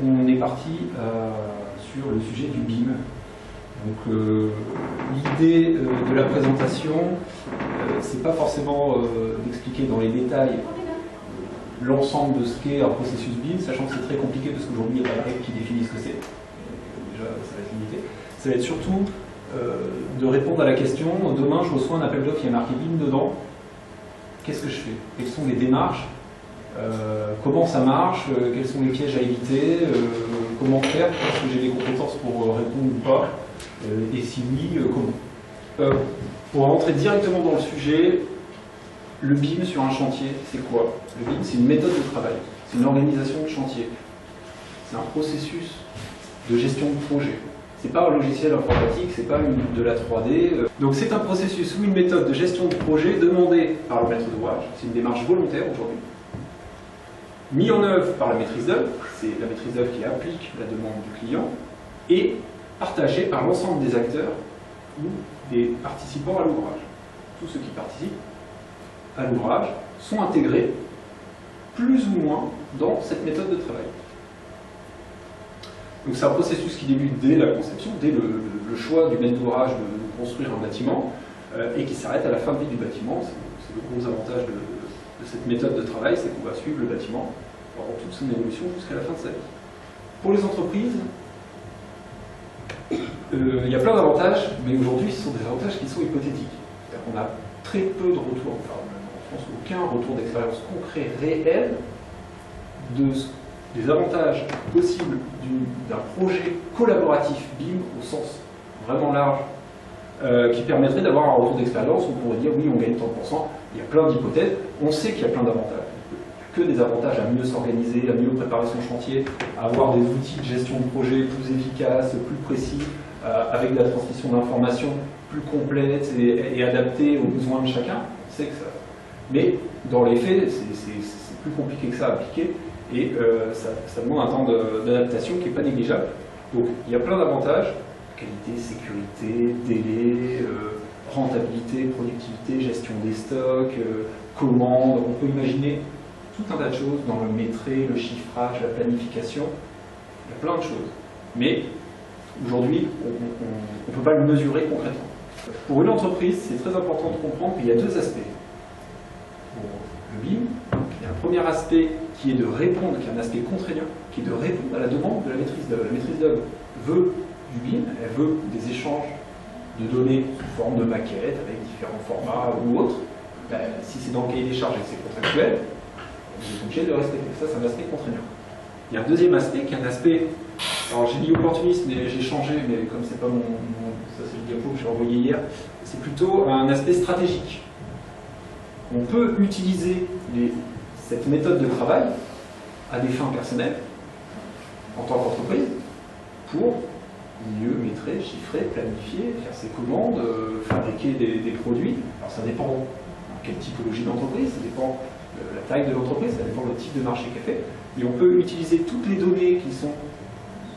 On est parti sur le sujet du BIM. Donc l'idée de la présentation, c'est pas forcément d'expliquer dans les détails l'ensemble de ce qu'est un processus BIM, sachant que c'est très compliqué parce qu'aujourd'hui il n'y a pas de règle qui définit ce que c'est. Déjà, ça va être limité. Ça va être surtout de répondre à la question, demain je reçois un appel d'offres, il y a marqué BIM dedans, qu'est-ce que je fais? Quelles sont les démarches? Comment ça marche, quels sont les pièges à éviter, comment faire, est-ce que j'ai les compétences pour répondre ou pas, et si oui, comment. Pour rentrer directement dans le sujet, le BIM sur un chantier, c'est quoi? Le BIM, c'est une méthode de travail, c'est une organisation de chantier, c'est un processus de gestion de projet. C'est pas un logiciel informatique, c'est pas de la 3D. Donc c'est un processus ou une méthode de gestion de projet demandée par le maître d'ouvrage, c'est une démarche volontaire aujourd'hui, mis en œuvre par la maîtrise d'œuvre, c'est la maîtrise d'œuvre qui applique la demande du client, et partagé par l'ensemble des acteurs ou des participants à l'ouvrage. Tous ceux qui participent à l'ouvrage sont intégrés plus ou moins dans cette méthode de travail. Donc c'est un processus qui débute dès la conception, dès le choix du maître d'ouvrage de construire un bâtiment, et qui s'arrête à la fin de vie du bâtiment. C'est le gros avantage de cette méthode de travail, c'est qu'on va suivre le bâtiment pendant toute son évolution jusqu'à la fin de sa vie. Pour les entreprises, il y a plein d'avantages, mais aujourd'hui ce sont des avantages qui sont hypothétiques. C'est-à-dire qu'on a très peu de retours, enfin en France aucun retour d'expérience concret réel des avantages possibles d'un projet collaboratif BIM au sens vraiment large, qui permettrait d'avoir un retour d'expérience. On pourrait dire oui, on gagne 30%, il y a plein d'hypothèses, on sait qu'il y a plein d'avantages. Que des avantages à mieux s'organiser, à mieux préparer son chantier, à avoir des outils de gestion de projet plus efficaces, plus précis, avec de la transmission d'informations plus complète et adaptée aux besoins de chacun. On sait que ça... Mais dans les faits, c'est plus compliqué que ça à appliquer, et ça demande un temps d'adaptation qui n'est pas négligeable. Donc il y a plein d'avantages, qualité, sécurité, délai, rentabilité, productivité, gestion des stocks, commandes. On peut imaginer tout un tas de choses dans le métré, le chiffrage, la planification. Il y a plein de choses. Mais aujourd'hui, on ne peut pas le mesurer concrètement. Pour une entreprise, c'est très important de comprendre qu'il y a deux aspects. Pour le BIM, il y a un premier aspect qui est de répondre, qui est un aspect contraignant, qui est de répondre à la demande de la maîtrise d'œuvre. La maîtrise d'œuvre veut du BIM, elle veut des échanges de données sous forme de maquettes, avec différents formats ou autres. Si c'est dans le cahier des charges et que c'est contractuel, vous êtes obligé de respecter. Ça, c'est un aspect contraignant. Il y a un deuxième aspect qui est un aspect, alors j'ai dit opportuniste, mais j'ai changé, mais comme c'est pas ça c'est le diapo que j'ai envoyé hier, c'est plutôt un aspect stratégique. On peut utiliser cette méthode de travail à des fins personnelles, en tant qu'entreprise, pour mieux maîtriser, chiffrer, planifier, faire ses commandes, fabriquer des produits. Alors ça dépend de quelle typologie d'entreprise, ça dépend de la taille de l'entreprise, ça dépend du type de marché qu'elle fait. Mais on peut utiliser toutes les données qui sont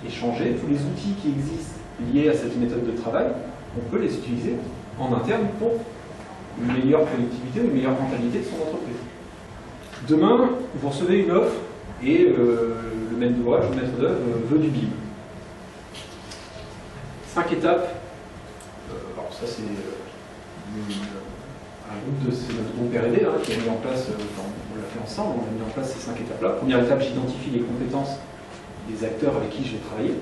échangées, tous les outils qui existent liés à cette méthode de travail, on peut les utiliser en interne pour une meilleure productivité ou une meilleure rentabilité de son entreprise. Demain, vous recevez une offre et le maître d'ouvrage ou le maître d'œuvre veut du BIM. 5 étapes. Alors ça c'est un groupe de notre groupe R&D qui a mis en place, on l'a fait ensemble, on a mis en place ces 5 étapes-là. Première étape, j'identifie les compétences des acteurs avec qui je vais travailler.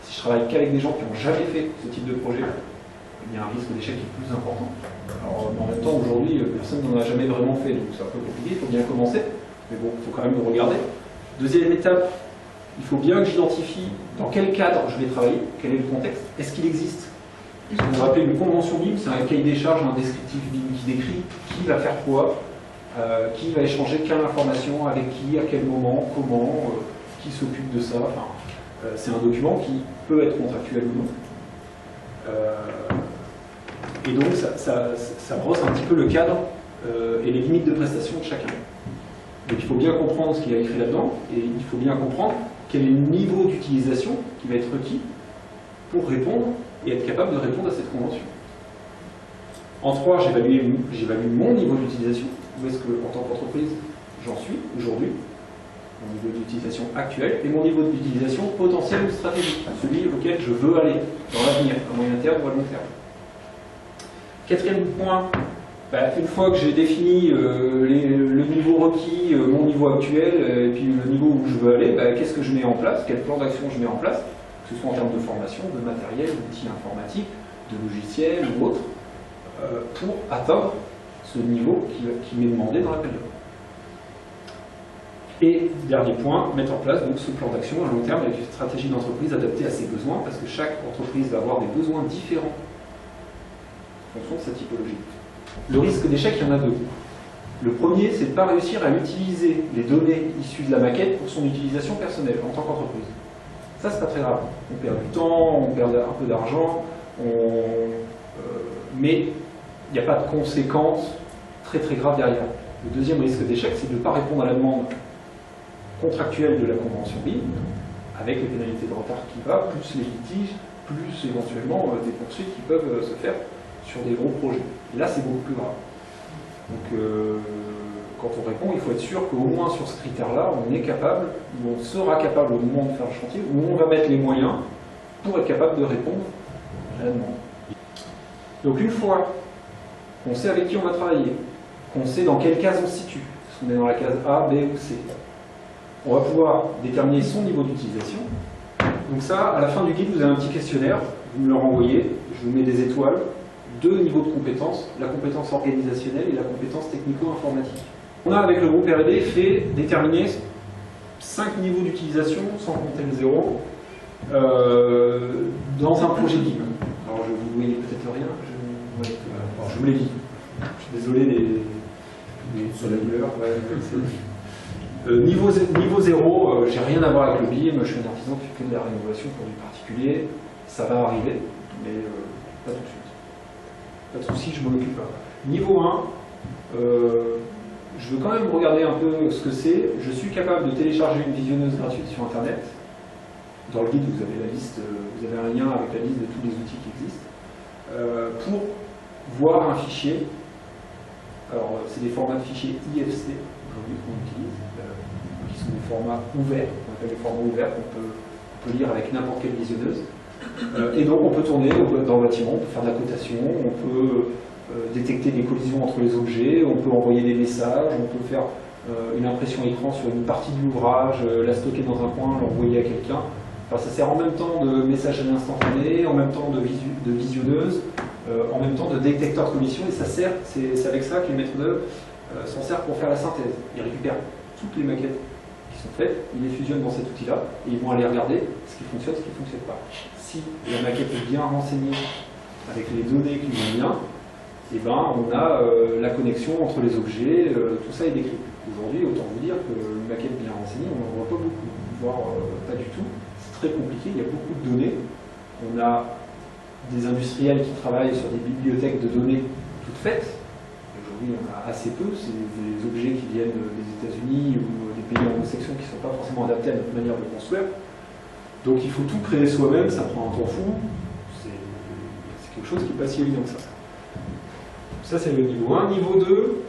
Si je travaille qu'avec des gens qui n'ont jamais fait ce type de projet, il y a un risque d'échec qui est plus important. Alors, en même temps, aujourd'hui, personne n'en a jamais vraiment fait, donc c'est un peu compliqué, il faut bien commencer, mais bon, il faut quand même le regarder. Deuxième étape, il faut bien que j'identifie dans quel cadre je vais travailler, quel est le contexte, est-ce qu'il existe. Ce qu'on va appeler une convention BIM, c'est un cahier des charges, un descriptif BIM qui décrit qui va faire quoi, qui va échanger quelle information, avec qui, à quel moment, comment, qui s'occupe de ça. Enfin, c'est un document qui peut être contractuel ou non. Et donc ça brosse un petit peu le cadre et les limites de prestation de chacun. Donc il faut bien comprendre ce qu'il y a écrit là-dedans, et il faut bien comprendre quel est le niveau d'utilisation qui va être requis pour répondre et être capable de répondre à cette convention. En 3, j'évalue mon niveau d'utilisation. Où est-ce que, en tant qu'entreprise, j'en suis aujourd'hui. mon niveau d'utilisation actuel, et mon niveau d'utilisation potentiel ou stratégique, celui auquel je veux aller dans l'avenir, à moyen terme ou à long terme. Quatrième point, une fois que j'ai défini le niveau requis, mon niveau actuel, et puis le niveau où je veux aller, qu'est-ce que je mets en place, quel plan d'action je mets en place, que ce soit en termes de formation, de matériel, d'outils informatiques, de logiciels ou autres, pour atteindre ce niveau qui m'est demandé dans l'appel d'offres. Et dernier point, mettre en place donc ce plan d'action à long terme avec une stratégie d'entreprise adaptée à ses besoins, parce que chaque entreprise va avoir des besoins différents en fonction de sa typologie. Le risque d'échec, il y en a deux. Le premier, c'est de ne pas réussir à utiliser les données issues de la maquette pour son utilisation personnelle en tant qu'entreprise. Ça, c'est pas très grave. On perd du temps, on perd un peu d'argent, mais il n'y a pas de conséquences très graves derrière. Le deuxième risque d'échec, c'est de ne pas répondre à la demande contractuelle de la convention BIM, avec les pénalités de retard qui va, plus les litiges, plus éventuellement des poursuites qui peuvent se faire sur des gros projets. Et là, c'est beaucoup plus grave. Donc, quand on répond, il faut être sûr qu'au moins sur ce critère-là, on est capable, ou on sera capable au moment de faire le chantier, où on va mettre les moyens pour être capable de répondre à la demande. Donc, une fois qu'on sait avec qui on va travailler, qu'on sait dans quelle case on se situe, est-ce qu'on est dans la case A, B ou C, on va pouvoir déterminer son niveau d'utilisation. Donc ça, à la fin du guide, vous avez un petit questionnaire, vous me le renvoyez, je vous mets des étoiles, deux niveaux de compétences, la compétence organisationnelle et la compétence technico-informatique. On a, avec le groupe R&D, fait déterminer 5 niveaux d'utilisation, sans compter le zéro, dans un projet BIM. Alors, vous voyez peut-être rien, je vous l'ai dit. Je suis désolé sur la douleur. Niveau 0, j'ai rien à voir avec le BIM, je suis un artisan qui fait que de la rénovation pour du particulier. Ça va arriver, mais pas tout de suite. Pas de souci, je m'en occupe pas. Niveau 1, je veux quand même regarder un peu ce que c'est. Je suis capable de télécharger une visionneuse gratuite sur Internet. Dans le guide, vous avez la liste, vous avez un lien avec la liste de tous les outils qui existent, pour voir un fichier. Alors, c'est des formats de fichiers IFC aujourd'hui qu'on utilise, qui sont des formats ouverts, on appelle les formats ouverts qu'on peut lire avec n'importe quelle visionneuse. Et donc on peut tourner dans le bâtiment, on peut faire de la cotation, on peut détecter des collisions entre les objets, on peut envoyer des messages, on peut faire une impression écran sur une partie de l'ouvrage, la stocker dans un coin, l'envoyer à quelqu'un. Enfin, ça sert en même temps de message à l'instantané, en même temps de visionneuse, en même temps de détecteur de collision, et ça sert, c'est avec ça que les maîtres d'œuvre s'en servent pour faire la synthèse. Ils récupèrent toutes les maquettes qui sont faites, ils les fusionnent dans cet outil-là, et ils vont aller regarder ce qui fonctionne, ce qui ne fonctionne pas. Si la maquette est bien renseignée, avec les données qui vont bien, eh ben, on a la connexion entre les objets, tout ça est décrit. Aujourd'hui, autant vous dire que une maquette bien renseignée, on n'en voit pas beaucoup, voire pas du tout. C'est très compliqué, il y a beaucoup de données. On a des industriels qui travaillent sur des bibliothèques de données toutes faites. Aujourd'hui, on a assez peu, c'est des objets qui viennent des États-Unis ou des pays anglo-saxons qui ne sont pas forcément adaptés à notre manière de construire. Donc il faut tout créer soi-même, ça prend un temps fou, c'est quelque chose qui n'est pas si évident que ça. Ça c'est le niveau 1. Niveau 2,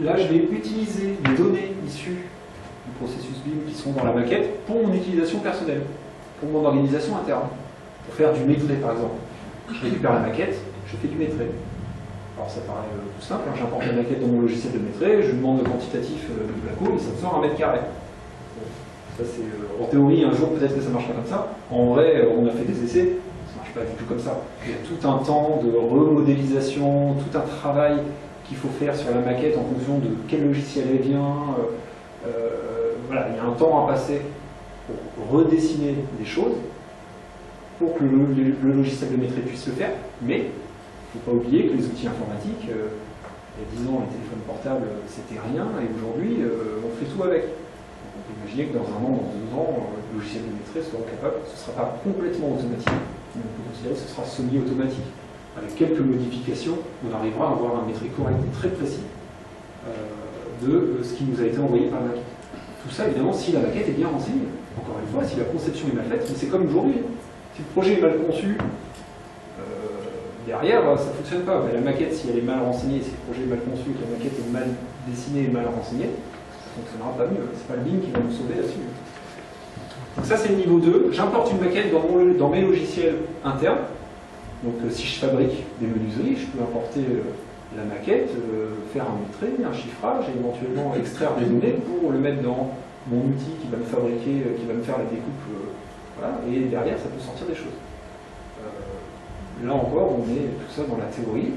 là je vais utiliser les données issues du processus BIM qui sont dans la maquette pour mon utilisation personnelle, pour mon organisation interne. Pour faire du maîtrais par exemple. Je récupère la maquette, je fais du maîtrais. Alors ça paraît tout simple, hein. J'importe la maquette dans mon logiciel de maîtrais, je demande le quantitatif de placo et ça me sort 1 mètre carré. Ça, en théorie, un jour, peut-être que ça marchera comme ça. En vrai, on a fait des essais, ça ne marche pas du tout comme ça. Il y a tout un temps de remodélisation, tout un travail qu'il faut faire sur la maquette en fonction de quel logiciel elle vient. Voilà, il y a un temps à passer pour redessiner des choses, pour que le logiciel de maîtrise puisse le faire. Mais il ne faut pas oublier que les outils informatiques, il y a 10 ans, les téléphones portables, c'était rien, et aujourd'hui, on fait tout avec. On peut imaginer que dans un an, dans 2 ans, le logiciel de maîtrise sera capable, ce ne sera pas complètement automatique, mais on peut considérer que ce sera semi-automatique. Avec quelques modifications, on arrivera à avoir un maîtrise correct et très précis de ce qui nous a été envoyé par la maquette. Tout ça, évidemment, si la maquette est bien renseignée. Encore une fois, si la conception est mal faite, mais c'est comme aujourd'hui. Si le projet est mal conçu, derrière, ça ne fonctionne pas. Mais la maquette, si elle est mal renseignée, si le projet est mal conçu, que la maquette est mal dessinée et mal renseignée, ça ne fonctionnera pas mieux. C'est pas le BIM qui va nous sauver là-dessus. Donc ça, c'est le niveau 2. J'importe une maquette dans mes logiciels internes. Donc si je fabrique des menuiseries, je peux importer la maquette, faire un trait, un chiffrage, et éventuellement extraire des données pour le mettre dans mon outil qui va me fabriquer, qui va me faire la découpe. Voilà, et derrière, ça peut sortir des choses. Là encore, on est tout ça dans la théorie.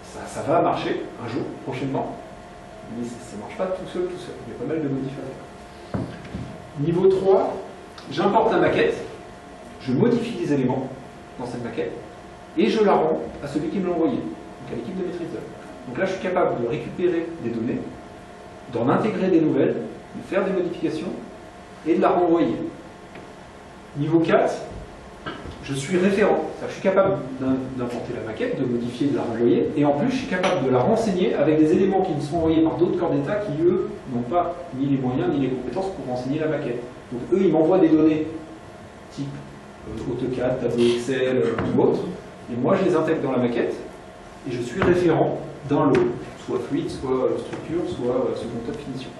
Ça va marcher un jour, prochainement. Mais ça ne marche pas tout seul, tout seul. Il y a pas mal de modifs à faire. Niveau 3, j'importe la maquette, je modifie les éléments dans cette maquette, et je la rends à celui qui me l'a envoyé, donc à l'équipe de maîtrise d'œuvre. Donc là, je suis capable de récupérer des données, d'en intégrer des nouvelles, de faire des modifications, et de la renvoyer. Niveau 4, je suis référent. Je suis capable d'importer la maquette, de modifier, de la renvoyer, et en plus, je suis capable de la renseigner avec des éléments qui me sont envoyés par d'autres corps d'État qui, eux, n'ont pas ni les moyens ni les compétences pour renseigner la maquette. Donc, eux, ils m'envoient des données type AutoCAD, tableau Excel ou autre, et moi, je les intègre dans la maquette, et je suis référent d'un lot, soit fluide, soit structure, soit second top finition.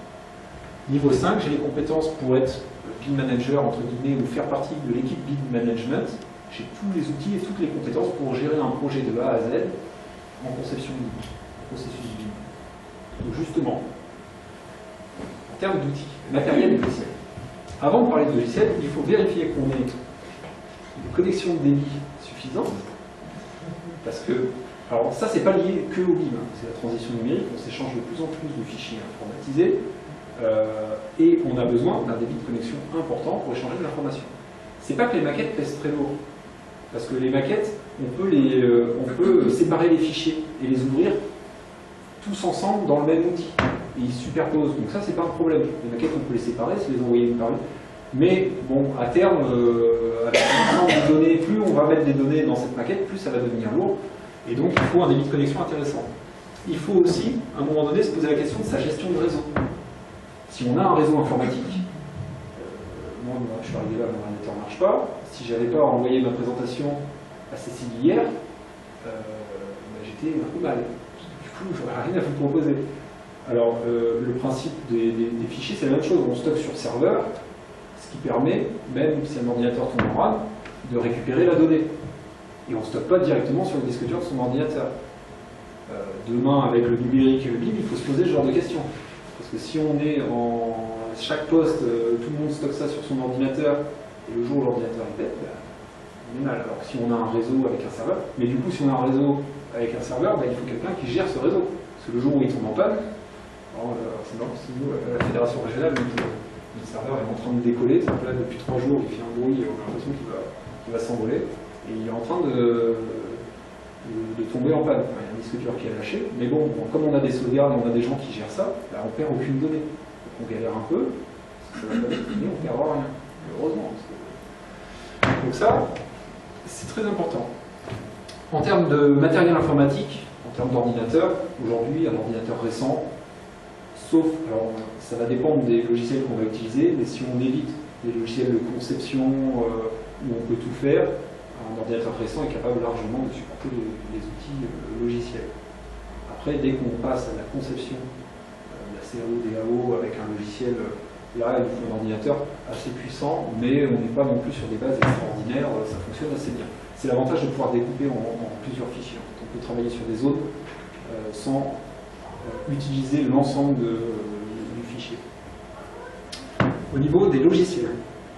Niveau 5, j'ai les compétences pour être BIM manager, entre guillemets, ou faire partie de l'équipe BIM management. J'ai tous les outils et toutes les compétences pour gérer un projet de A à Z en conception BIM, en processus BIM. Donc justement, en termes d'outils, matériel et logiciel. Avant de parler de logiciel, il faut vérifier qu'on ait une connexion de débit suffisante, parce que, alors ça c'est pas lié que au BIM, c'est la transition numérique, on s'échange de plus en plus de fichiers informatisés, et on a besoin d'un débit de connexion important pour échanger de l'information. C'est pas que les maquettes pèsent très lourd, parce que les maquettes, on peut séparer les fichiers et les ouvrir tous ensemble dans le même outil. Et ils se superposent, donc ça c'est pas un problème. Les maquettes on peut les séparer, c'est les envoyer par là. Mais bon, à terme, avec l'ensemble de données, plus on va mettre des données dans cette maquette, plus ça va devenir lourd. Et donc il faut un débit de connexion intéressant. Il faut aussi, à un moment donné, se poser la question de sa gestion de réseau. Si on a un réseau informatique, moi je suis arrivé là, mon ordinateur ne marche pas. Si je n'avais pas envoyé ma présentation à Cécile hier, j'étais un peu mal. Du coup, je n'aurais rien à vous proposer. Alors, le principe des fichiers, c'est la même chose. On stocke sur serveur, ce qui permet, même si un ordinateur tombe en rade, de récupérer la donnée. Et on ne stocke pas directement sur le disque dur de son ordinateur. Demain, avec le numérique BIM, il faut se poser ce genre de questions. Parce que si on est en chaque poste, tout le monde stocke ça sur son ordinateur, et le jour où l'ordinateur est pète, on est mal. Alors si on a un réseau avec un serveur, mais du coup si on a un réseau avec un serveur, il faut quelqu'un qui gère ce réseau. Parce que le jour où il tombe en panne, c'est normal, si nous, la fédération régionale, notre serveur est en train de décoller, ça là depuis 3 jours, il fait un bruit, on a l'impression qu'il va s'envoler, et il est en train de tomber en panne. Il y a un disque dur qui a lâché, mais bon, comme on a des sauvegardes et on a des gens qui gèrent ça, on ne perd aucune donnée. Donc on galère un peu, ça va pas être fini, on ne perdra rien. Heureusement. Donc ça, c'est très important. En termes de matériel informatique, en termes d'ordinateur, aujourd'hui, un ordinateur récent, sauf, alors ça va dépendre des logiciels qu'on va utiliser, mais si on évite des logiciels de conception où on peut tout faire, un ordinateur récent est capable largement de supporter les outils logiciels. Après, dès qu'on passe à la conception, la CAO, DAO, avec un logiciel, là, il faut un ordinateur assez puissant, mais on n'est pas non plus sur des bases extraordinaires, ça fonctionne assez bien. C'est l'avantage de pouvoir découper en plusieurs fichiers. On peut travailler sur des zones sans utiliser l'ensemble du fichier. Au niveau des logiciels,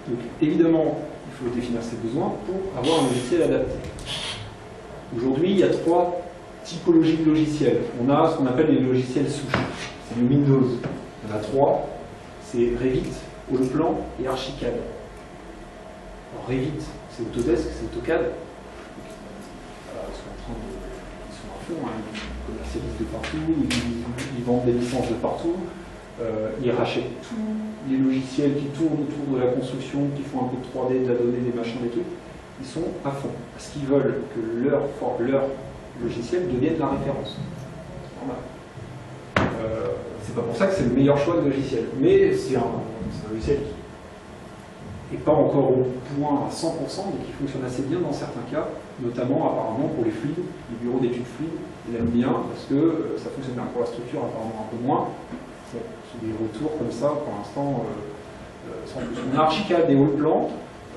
donc évidemment, il faut définir ses besoins pour avoir un logiciel adapté. Aujourd'hui, il y a 3 typologies de logiciels. On a ce qu'on appelle les logiciels souches. C'est le Windows. Il y en a 3. C'est Revit, Allplan et Archicad. Alors Revit, c'est Autodesk, c'est AutoCAD. Ils sont à fond, hein. Ils commercialisent de partout, ils vendent des licences de partout. Ils rachètent tous les logiciels qui tournent autour de la construction, qui font un peu de 3D, de la donnée, des machins, des trucs. Ils sont à fond. Parce qu'ils veulent que leur logiciel devienne la référence. C'est normal. C'est pas pour ça que c'est le meilleur choix de logiciel. Mais c'est un logiciel qui n'est pas encore au point à 100%, mais qui fonctionne assez bien dans certains cas, notamment apparemment pour les fluides, les bureaux d'études fluides, ils l'aiment bien parce que ça fonctionne bien. Pour la structure, apparemment un peu moins. Bon, c'est des retours comme ça, pour l'instant, sans plus. On a Archicad et Allplan.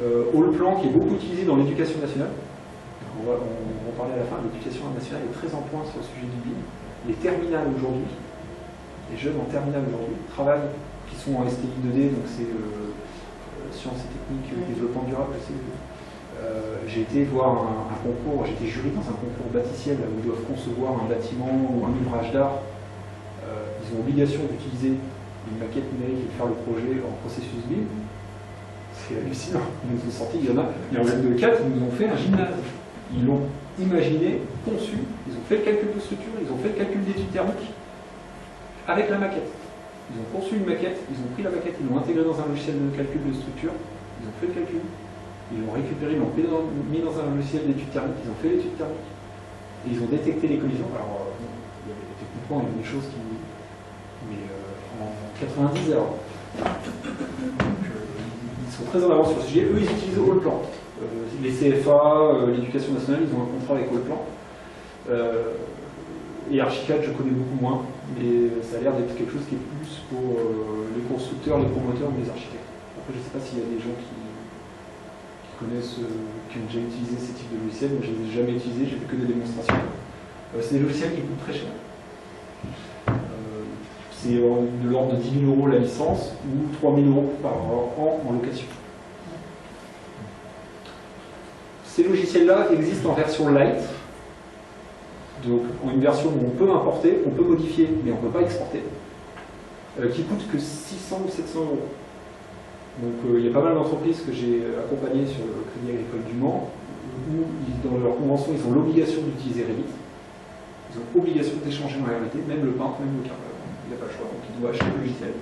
Allplan qui est beaucoup utilisé dans l'éducation nationale. On va en parler à la fin. L'éducation nationale est très en pointe sur le sujet du BIM. Les terminales aujourd'hui, les jeunes en terminale aujourd'hui, travaillent, qui sont en STI 2D, donc c'est sciences et techniques, développement durable, j'ai été voir un concours, j'étais jury dans un concours bâticiel où ils doivent concevoir un bâtiment ou un ouvrage d'art. Ils ont obligation d'utiliser une maquette numérique et de faire le projet en processus BIM. C'est hallucinant. Ils nous ont sorti, il y en a de 4, ils nous ont fait un gymnase. Ils l'ont imaginé, conçu, ils ont fait le calcul de structure, ils ont fait le calcul d'études thermiques avec la maquette. Ils ont conçu une maquette, ils ont pris la maquette, ils l'ont intégrée dans un logiciel de calcul de structure, ils ont fait le calcul, ils l'ont récupéré, ils l'ont mis dans un logiciel d'études thermiques, ils ont fait l'étude thermique, et ils ont détecté les collisions. Alors, techniquement, il y a des choses qui... mais en 90 heures. Donc, ils sont très en avance sur le sujet. Eux, ils utilisent Allplan. Les CFA, l'éducation nationale, ils ont un contrat avec Allplan. Et Archicad, je connais beaucoup moins, mais ça a l'air d'être quelque chose qui est plus pour les constructeurs, les promoteurs ou les architectes. Après, je ne sais pas s'il y a des gens qui connaissent, qui ont déjà utilisé ces types de logiciels. Moi, je ne les ai jamais utilisés, j'ai fait que des démonstrations. C'est des logiciels qui coûtent très cher. C'est de l'ordre de 10 000 € la licence ou 3 000 € par an en location. Ces logiciels-là existent en version light, donc en une version où on peut importer, on peut modifier, mais on ne peut pas exporter, qui coûte que 600 ou 700 €. Donc il y a pas mal d'entreprises que j'ai accompagnées sur le Crédit Agricole du Mans, où dans leur convention, ils ont l'obligation d'utiliser Revit. Ils ont l'obligation d'échanger en réalité, même le peintre, même le carreleur. Il n'a pas le choix, donc il doit acheter le logiciel.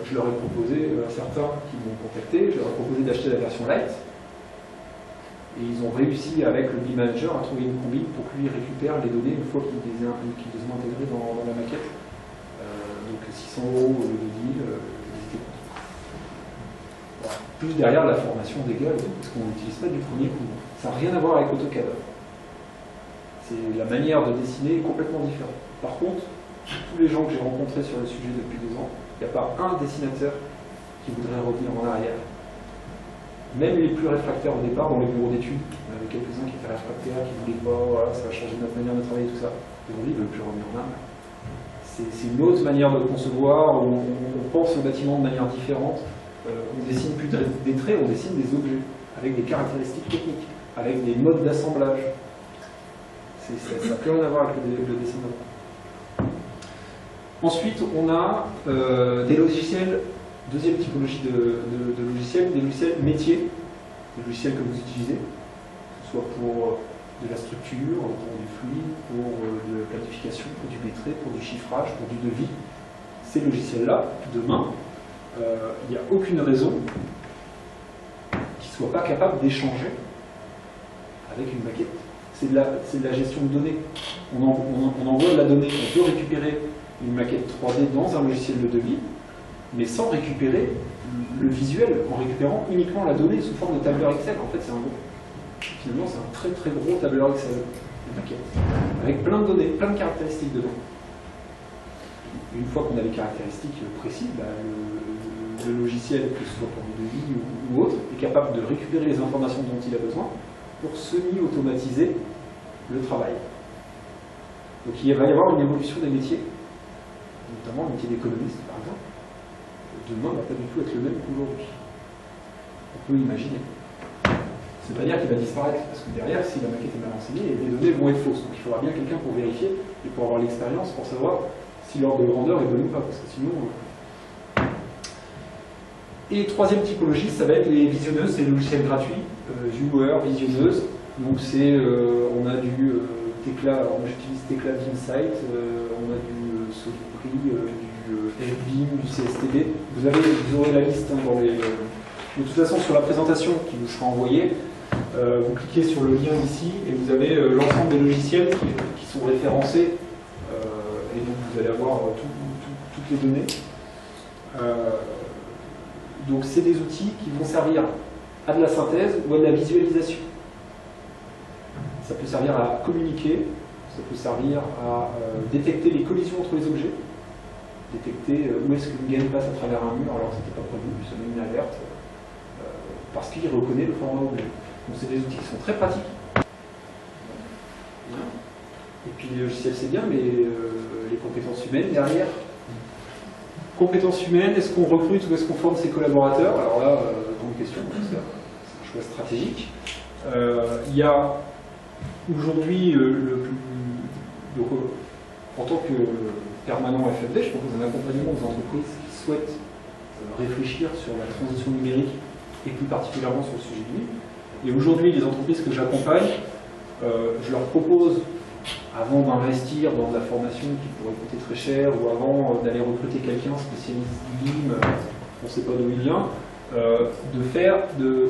Je leur ai proposé, à certains qui m'ont contacté, je leur ai proposé d'acheter la version light. Et ils ont réussi avec le BIM Manager à trouver une combine pour que lui récupère les données une fois qu'ils les ont intégrées dans la maquette. Donc 600 € au lieu de 10 000, ils étaient contents. Voilà. Plus derrière la formation des gars, parce qu'on n'utilise pas du premier coup. Ça n'a rien à voir avec AutoCAD. C'est la manière de dessiner est complètement différente. Par contre, tous les gens que j'ai rencontrés sur le sujet depuis 2 ans, il n'y a pas un dessinateur qui voudrait revenir en arrière. Même les plus réfractaires au départ, dans les bureaux d'études, il y en avait quelques-uns qui étaient réfractaires, qui ne voulaient pas, voilà, ça va changer notre manière de travailler, tout ça. Aujourd'hui, ils ne veulent plus revenir en arrière. C'est une autre manière de concevoir, on pense au bâtiment de manière différente, on dessine plus des traits, on dessine des objets, avec des caractéristiques techniques, avec des modes d'assemblage. Ça n'a plus rien à voir avec le dessin d'avant. Ensuite, on a des logiciels, deuxième typologie de logiciels, des logiciels métiers, des logiciels que vous utilisez, que ce soit pour de la structure, pour du fluide, pour de la planification, pour du maîtrise, pour du chiffrage, pour du devis. Ces logiciels-là, demain, il n'y a aucune raison qu'ils ne soient pas capables d'échanger avec une maquette. C'est de la gestion de données. On envoie de la donnée, on peut récupérer une maquette 3D dans un logiciel de devis, mais sans récupérer le visuel, en récupérant uniquement la donnée sous forme de tableur Excel. En fait, finalement, c'est un très très gros tableur Excel, une maquette, avec plein de données, plein de caractéristiques dedans. Une fois qu'on a les caractéristiques précises, le logiciel, que ce soit pour du devis ou autre, est capable de récupérer les informations dont il a besoin pour semi-automatiser le travail. Donc il va y avoir une évolution des métiers, notamment le métier d'économiste par exemple. Demain ne va pas du tout être le même qu'aujourd'hui. On peut imaginer. Ça ne veut pas dire qu'il va disparaître, parce que derrière, si la maquette est mal enseignée, les données vont être fausses. Donc il faudra bien quelqu'un pour vérifier et pour avoir l'expérience, pour savoir si l'ordre de grandeur est bon ou pas, parce que sinon... Et troisième typologie, ça va être les visionneuses, c'est les logiciels gratuits, viewer, visionneuse. Donc c'est, on a du Tekla, alors moi j'utilise Tekla BIMsite, on a du Solidprix, du FBIM, du CSTB. Vous aurez la liste hein, dans les... de toute façon, sur la présentation qui vous sera envoyée, vous cliquez sur le lien ici et vous avez l'ensemble des logiciels qui sont référencés et donc vous allez avoir toutes les données. Donc c'est des outils qui vont servir à de la synthèse ou à de la visualisation. Ça peut servir à communiquer, ça peut servir à détecter les collisions entre les objets. détecter où est-ce qu'une gaine passe à travers un mur alors que ce n'était pas prévu, ça met une alerte, parce qu'il reconnaît le format objet. Donc c'est des outils qui sont très pratiques. Et puis le logiciel c'est bien, mais les compétences humaines derrière. Compétences humaines, est-ce qu'on recrute ou est-ce qu'on forme ses collaborateurs? Alors là, grande question, c'est un choix stratégique. Il y a aujourd'hui, en tant que permanent FFD, je propose un accompagnement aux entreprises qui souhaitent réfléchir sur la transition numérique et plus particulièrement sur le sujet du livre. Et aujourd'hui, les entreprises que j'accompagne, je leur propose, avant d'investir dans de la formation qui pourrait coûter très cher, ou avant d'aller recruter quelqu'un spécialiste du BIM, on ne sait pas d'où il vient,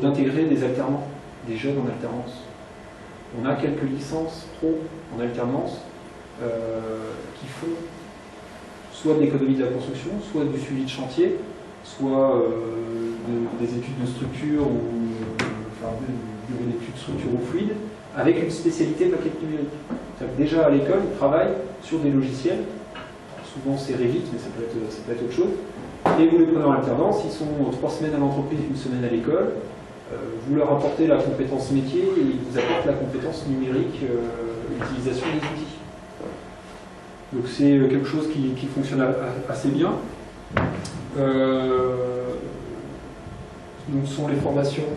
d'intégrer des alternants, des jeunes en alternance. On a quelques licences pro en alternance qui font soit de l'économie de la construction, soit du suivi de chantier, soit des études de structure ou une étude structure ou fluide, avec une spécialité maquette numérique. Déjà à l'école, ils travaillent sur des logiciels, souvent c'est Revit, mais ça peut être autre chose, et vous les prenez en alternance, ils sont 3 semaines à l'entreprise, 1 semaine à l'école, vous leur apportez la compétence métier et ils vous apportent la compétence numérique, l'utilisation des outils. Donc c'est quelque chose qui fonctionne assez bien. Donc ce sont les formations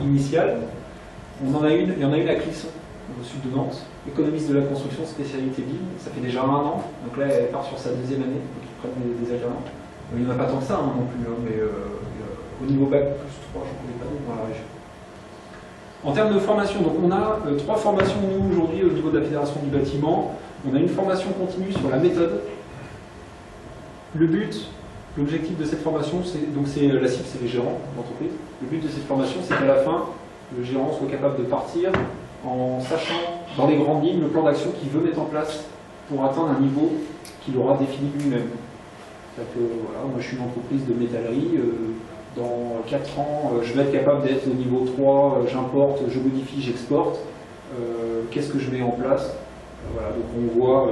initiales. Il y en a une à Clisson, au sud de Nantes, économiste de la construction, spécialité BIM. Ça fait déjà 1 an, donc là elle part sur sa 2e année, donc ils prennent des alternants. Il n'y en a pas tant que ça non plus, mais au niveau bac plus 3, je ne connais pas d'autres dans la région. En termes de formation, donc on a 3 formations nous aujourd'hui au niveau de la Fédération du bâtiment. On a une formation continue sur la méthode. Le but, l'objectif de cette formation, la cible, c'est les gérants d'entreprise. Le but de cette formation, c'est qu'à la fin, le gérant soit capable de partir en sachant, dans les grandes lignes, le plan d'action qu'il veut mettre en place pour atteindre un niveau qu'il aura défini lui-même. Voilà, moi je suis une entreprise de métallerie, dans 4 ans, je vais être capable d'être au niveau 3, j'importe, je modifie, j'exporte. Qu'est-ce que je mets en place? Voilà, donc on voit,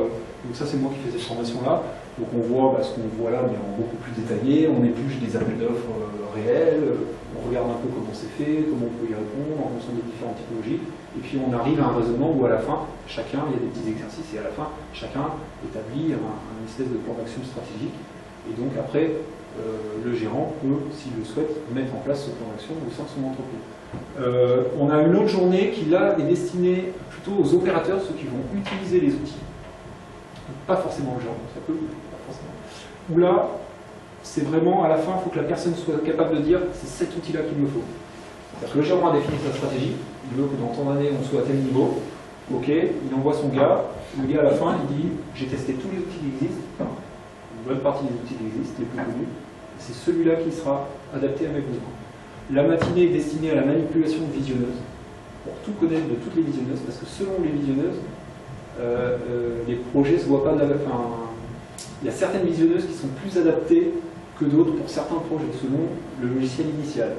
donc ça c'est moi qui fais cette formation-là, donc on voit ce qu'on voit là, mais en beaucoup plus détaillé, on épluche des appels d'offres réels, on regarde un peu comment c'est fait, comment on peut y répondre en fonction des différentes typologies, et puis on arrive à un raisonnement où à la fin, il y a des petits exercices, et à la fin, chacun établit un espèce de plan d'action stratégique, et donc après, le gérant peut, s'il le souhaite, mettre en place ce plan d'action au sein de son entreprise. On a une autre journée qui là est destinée plutôt aux opérateurs, ceux qui vont utiliser les outils. Pas forcément le gérant, ça peut, pas forcément. Où là, c'est vraiment à la fin, il faut que la personne soit capable de dire c'est cet outil-là qu'il me faut. C'est-à-dire que le gérant a défini sa stratégie, il veut que dans tant d'années on soit à tel niveau, ok, il envoie son gars, le gars à la fin il dit j'ai testé tous les outils qui existent, une bonne partie des outils qui existent, les plus connus, c'est celui-là qui sera adapté à mes besoins. La matinée est destinée à la manipulation de visionneuses, pour tout connaître de toutes les visionneuses, parce que selon les visionneuses, les projets se voient pas de la... il y a certaines visionneuses qui sont plus adaptées que d'autres pour certains projets, selon le logiciel initial.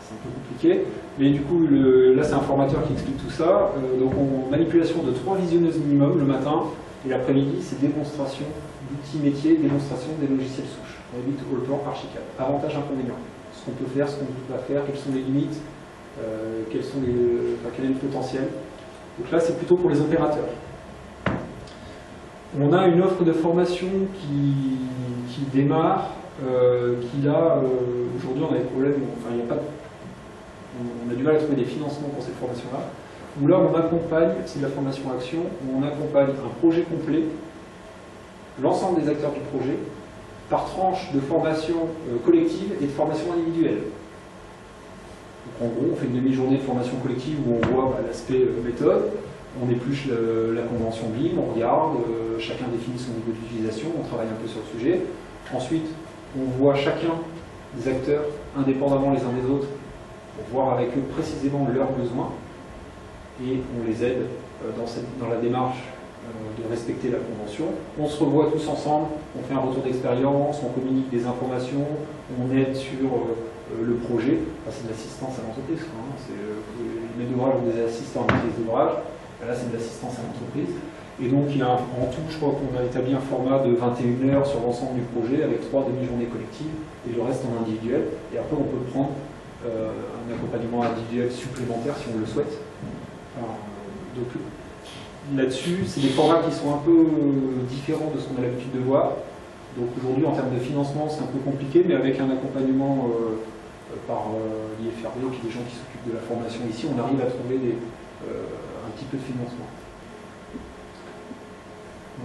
C'est un peu compliqué, mais du coup, là c'est un formateur qui explique tout ça. Donc manipulation de 3 visionneuses minimum le matin, et l'après-midi c'est démonstration d'outils métiers, démonstration des logiciels souches. On évite au plan Archicad. Avantages, inconvénients. Ce qu'on peut faire, ce qu'on ne peut pas faire, quelles sont les limites, quel est le potentiel. Donc là c'est plutôt pour les opérateurs. On a une offre de formation qui démarre, qui là, aujourd'hui on a des problèmes, enfin il n'y a pas de... On a du mal à trouver des financements pour cette formation-là, où là on accompagne, c'est de la formation action, où on accompagne un projet complet, l'ensemble des acteurs du projet, par tranche de formation collective et de formation individuelle. Donc en gros, on fait une demi-journée de formation collective où on voit l'aspect méthode, on épluche la convention BIM, on regarde, chacun définit son niveau d'utilisation, on travaille un peu sur le sujet. Ensuite, on voit chacun des acteurs indépendamment les uns des autres pour voir avec eux précisément leurs besoins et on les aide dans la démarche de respecter la convention. On se revoit tous ensemble, on fait un retour d'expérience, on communique des informations, on aide sur le projet. Enfin, c'est de l'assistance à l'entreprise. Les maîtres d'ouvrage ont des assistants à maîtrise d'ouvrage. Là, c'est de l'assistance à l'entreprise. Et donc, il y a en tout, je crois qu'on a établi un format de 21 heures sur l'ensemble du projet, avec 3 demi-journées collectives, et le reste en individuel. Et après, on peut prendre un accompagnement individuel supplémentaire si on le souhaite. Donc, là-dessus, c'est des formats qui sont un peu différents de ce qu'on a l'habitude de voir. Donc aujourd'hui, en termes de financement, c'est un peu compliqué, mais avec un accompagnement par l'IFRB et puis des gens qui s'occupent de la formation ici, on arrive à trouver un petit peu de financement.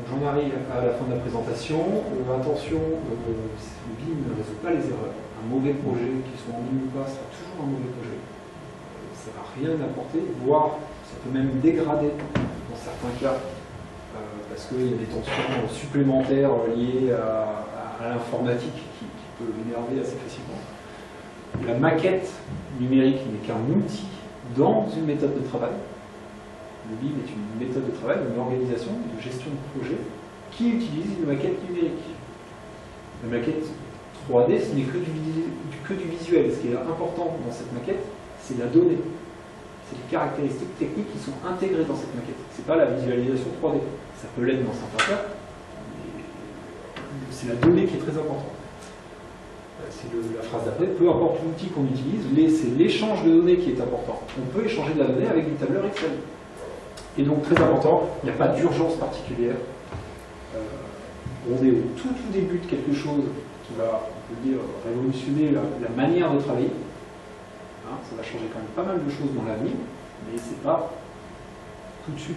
J'en arrive à la fin de la présentation. Attention, le BIM ne résout pas les erreurs. Un mauvais projet, qu'il soit en ligne ou pas, sera toujours un mauvais projet. Ça ne va rien apporter, voire ça peut même dégrader dans certains cas, parce qu'il y a des tensions supplémentaires liées à l'informatique qui peut énerver assez facilement. La maquette numérique n'est qu'un outil dans une méthode de travail. Le BIM est une méthode de travail, une organisation, une gestion de projet qui utilise une maquette numérique. La maquette 3D, ce n'est que du visuel. Ce qui est important dans cette maquette, c'est la donnée. C'est les caractéristiques techniques qui sont intégrées dans cette maquette. Ce n'est pas la visualisation 3D. Ça peut l'être dans certains cas, mais c'est la donnée qui est très importante. C'est la phrase d'après, peu importe l'outil qu'on utilise, c'est l'échange de données qui est important. On peut échanger de la donnée avec du tableur Excel. Et donc, très important, il n'y a pas d'urgence particulière. On est au tout début de quelque chose qui va, on peut dire, révolutionner la manière de travailler. Ça va changer quand même pas mal de choses dans l'avenir, mais c'est pas tout de suite.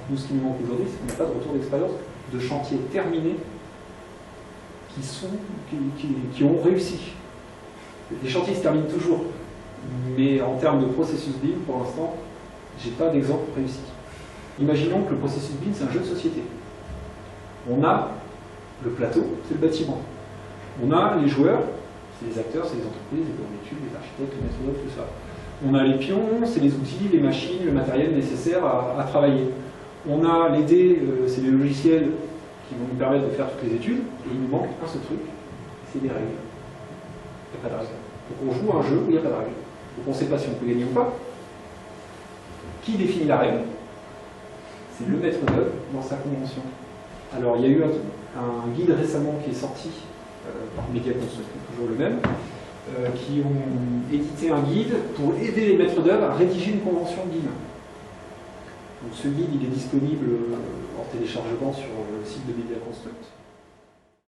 Nous, ce qui nous manque aujourd'hui, c'est qu'on n'a pas de retour d'expérience de chantiers terminés qui ont réussi. Les chantiers se terminent toujours, mais en termes de processus BIM, pour l'instant, j'ai pas d'exemple réussi. Imaginons que le processus BIM, c'est un jeu de société. On a le plateau, c'est le bâtiment. On a les joueurs, c'est les acteurs, c'est les entreprises, les bureaux d'études, les architectes, les maîtres d'œuvre, tout ça. On a les pions, c'est les outils, les machines, le matériel nécessaire à travailler. On a les dés, c'est les logiciels qui vont nous permettre de faire toutes les études, et il nous manque un seul truc, c'est des règles. Il n'y a pas de règles. Donc on joue à un jeu où il n'y a pas de règles. Donc on ne sait pas si on peut gagner ou pas. Qui définit la règle? C'est le maître d'œuvre dans sa convention. Alors il y a eu un guide récemment qui est sorti par Media Construction, toujours le même, qui ont édité un guide pour aider les maîtres d'œuvre à rédiger une convention BIM. Donc ce guide il est disponible en téléchargement sur le site de Media Construct.